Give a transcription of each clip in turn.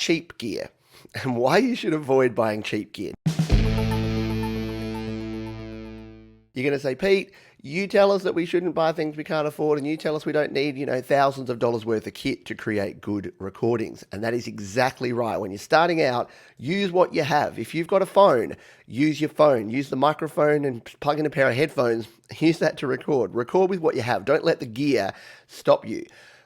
cheap gear and why you should avoid buying cheap gear. You're going to say, Pete, you tell us that we shouldn't buy things we can't afford, and you tell us we don't need, thousands of dollars worth of kit to create good recordings. And that is exactly right. When you're starting out, use what you have. If you've got a phone, use your phone. Use the microphone and plug in a pair of headphones. Use that to record. Record with what you have. Don't let the gear stop you.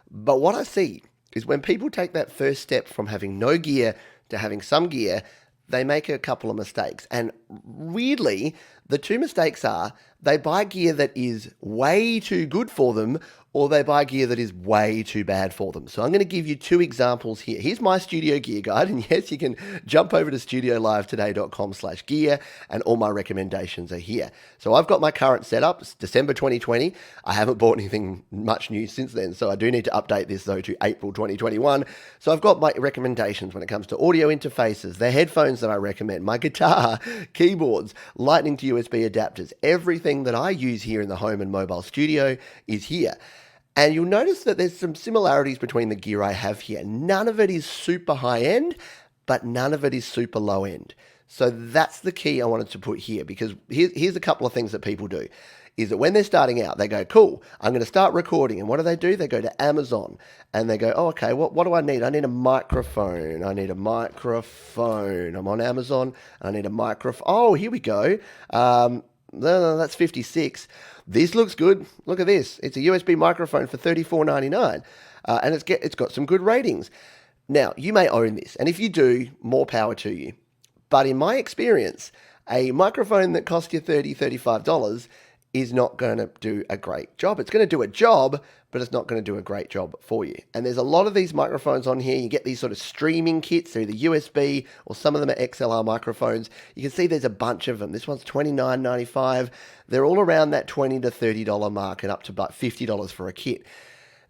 But what I see is when people take that first step from having no gear to having some gear, they make a couple of mistakes. And weirdly, the two mistakes are they buy gear that is way too good for them, or they buy gear that is way too bad for them. So I'm going to give you two examples here. Here's my studio gear guide. And yes, you can jump over to studiolivetoday.com/gear and all my recommendations are here. So I've got my current setup. It's December 2020. I haven't bought anything much new since then. So I do need to update this though to April 2021. So I've got my recommendations when it comes to audio interfaces, the headphones that I recommend, my guitar, keyboards, lightning to USB adapters, everything that I use here in the home and mobile studio is here. And you'll notice that there's some similarities between the gear I have here. None of it is super high end, but none of it is super low end. So that's the key I wanted to put here, because here's a couple of things that people do. Is that when they're starting out, they go, cool, I'm going to start recording. And what do? They go to Amazon and they go, oh, okay, what do I need? I need a microphone. I'm on Amazon. I need a microphone. Oh, here we go. No, that's 56. This looks good. Look at this. It's a USB microphone for $34.99. And it's got some good ratings. Now, you may own this. And if you do, more power to you. But in my experience, a microphone that costs you $30, $35 is not going to do a great job. It's going to do a job, but it's not going to do a great job for you. And there's a lot of these microphones on here. You get these sort of streaming kits. They're either USB or some of them are XLR microphones. You can see there's a bunch of them. This one's $29.95. They're all around that $20 to $30 mark and up to about $50 for a kit.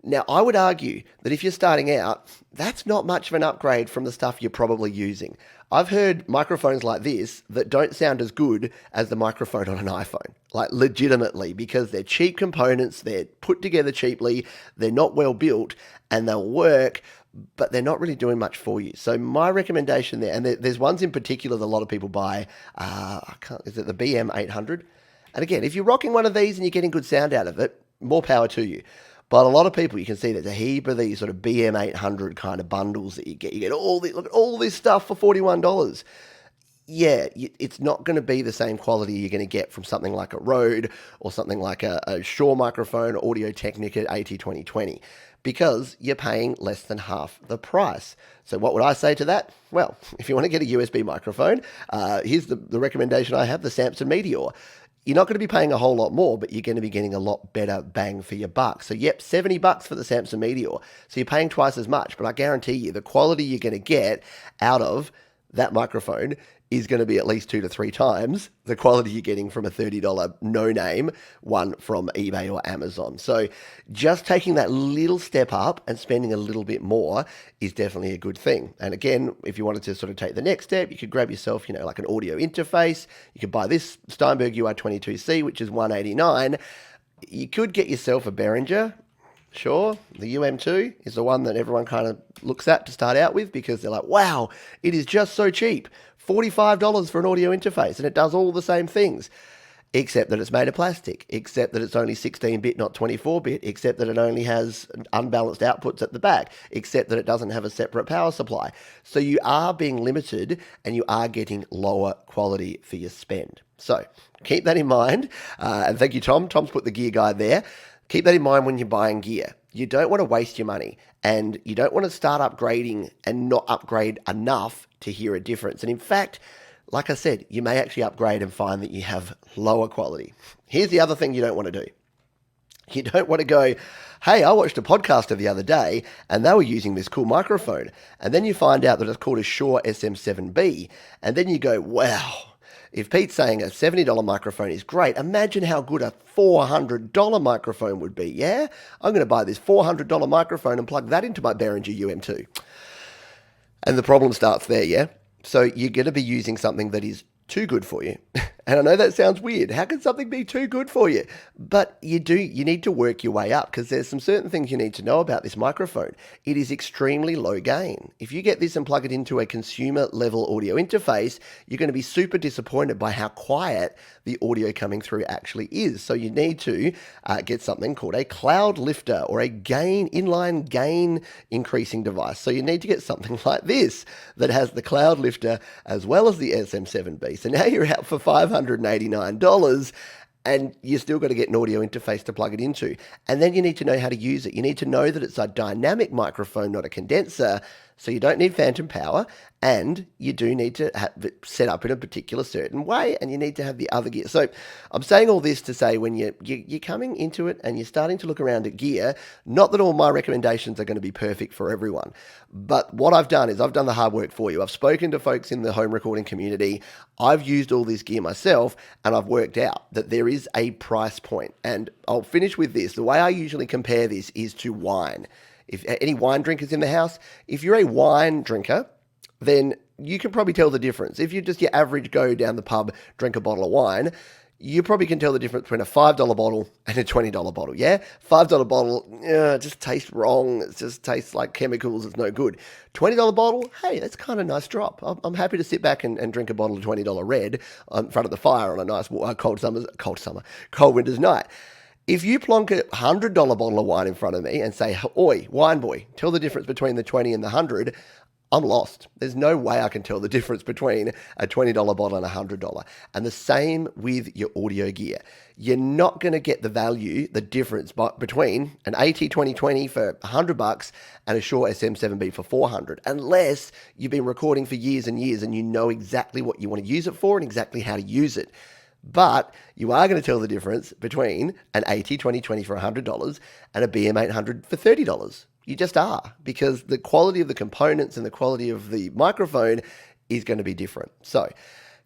Now, I would argue that if you're starting out, that's not much of an upgrade from the stuff you're probably using. I've heard microphones like this that don't sound as good as the microphone on an iPhone, like legitimately, because they're cheap components, they're put together cheaply, they're not well built, and they'll work, but they're not really doing much for you. So my recommendation there, and there's ones in particular that a lot of people buy, is it the BM800? And again, if you're rocking one of these and you're getting good sound out of it, more power to you. But a lot of people, you can see there's a heap of these sort of BM800 kind of bundles that you get. You get look at all this stuff for $41. Yeah, it's not going to be the same quality you're going to get from something like a Rode or something like a Shure microphone, Audio-Technica AT2020, because you're paying less than half the price. So what would I say to that? Well, if you want to get a USB microphone, here's the recommendation I have, the Samson Meteor. You're not going to be paying a whole lot more, but you're going to be getting a lot better bang for your buck. So yep, $70 for the Samson Meteor. So you're paying twice as much, but I guarantee you the quality you're going to get out of that microphone is going to be at least 2 to 3 times the quality you're getting from a $30 no-name one from eBay or Amazon. So just taking that little step up and spending a little bit more is definitely a good thing. And again, if you wanted to sort of take the next step, you could grab yourself, like an audio interface. You could buy this Steinberg UI22C, which is $189. You could get yourself a Behringer. Sure, the UM2 is the one that everyone kind of looks at to start out with, because they're like, wow, it is just so cheap. $45 for an audio interface, and it does all the same things, except that it's made of plastic, except that it's only 16-bit, not 24-bit, except that it only has unbalanced outputs at the back, except that it doesn't have a separate power supply. So you are being limited, and you are getting lower quality for your spend. So keep that in mind, and thank you, Tom. Tom's put the gear guide there. Keep that in mind when you're buying gear. You don't want to waste your money, and you don't want to start upgrading and not upgrade enough to hear a difference. And in fact, like I said, you may actually upgrade and find that you have lower quality. Here's the other thing you don't want to do. You don't want to go, hey, I watched a podcaster the other day and they were using this cool microphone. And then you find out that it's called a Shure SM7B. And then you go, wow, if Pete's saying a $70 microphone is great, imagine how good a $400 microphone would be, yeah? I'm going to buy this $400 microphone and plug that into my Behringer UM2. And the problem starts there, yeah? So you're going to be using something that is too good for you. And I know that sounds weird. How can something be too good for you? But you need to work your way up because there's some certain things you need to know about this microphone. It is extremely low gain. If you get this and plug it into a consumer level audio interface, you're going to be super disappointed by how quiet the audio coming through actually is. So you need to get something called a cloud lifter or a inline gain increasing device. So you need to get something like this that has the cloud lifter as well as the SM7B. So now you're out for $589 and you still got to get an audio interface to plug it into. And then you need to know how to use it. You need to know that it's a dynamic microphone, not a condenser. So you don't need phantom power, and you do need to have it set up in a particular certain way, and you need to have the other gear. So I'm saying all this to say when you're coming into it and you're starting to look around at gear, not that all my recommendations are going to be perfect for everyone, but what I've done is I've done the hard work for you. I've spoken to folks in the home recording community. I've used all this gear myself, and I've worked out that there is a price point. And I'll finish with this. The way I usually compare this is to wine. If any wine drinkers in the house, if you're a wine drinker, then you can probably tell the difference. If you're just your average go down the pub, drink a bottle of wine, you probably can tell the difference between a $5 bottle and a $20 bottle, yeah? $5 bottle, it just tastes wrong. It just tastes like chemicals. It's no good. $20 bottle, hey, that's kind of a nice drop. I'm happy to sit back and drink a bottle of $20 red in front of the fire on a nice cold winter's night. If you plonk a $100 bottle of wine in front of me and say, oi, wine boy, tell the difference between the 20 and the 100, I'm lost. There's no way I can tell the difference between a $20 bottle and a $100. And the same with your audio gear. You're not going to get the value, the difference between an AT2020 for $100 and a Shure SM7B for $400, unless you've been recording for years and years and you know exactly what you want to use it for and exactly how to use it. But you are going to tell the difference between an AT2020 for $100 and a BM800 for $30. You just are, because the quality of the components and the quality of the microphone is going to be different. So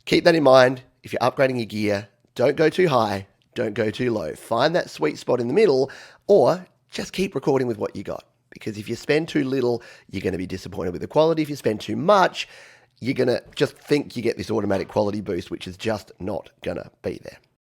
keep that in mind. If you're upgrading your gear, don't go too high, don't go too low. Find that sweet spot in the middle, or just keep recording with what you got. Because if you spend too little, you're going to be disappointed with the quality. If you spend too much, you're going to just think you get this automatic quality boost, which is just not going to be there.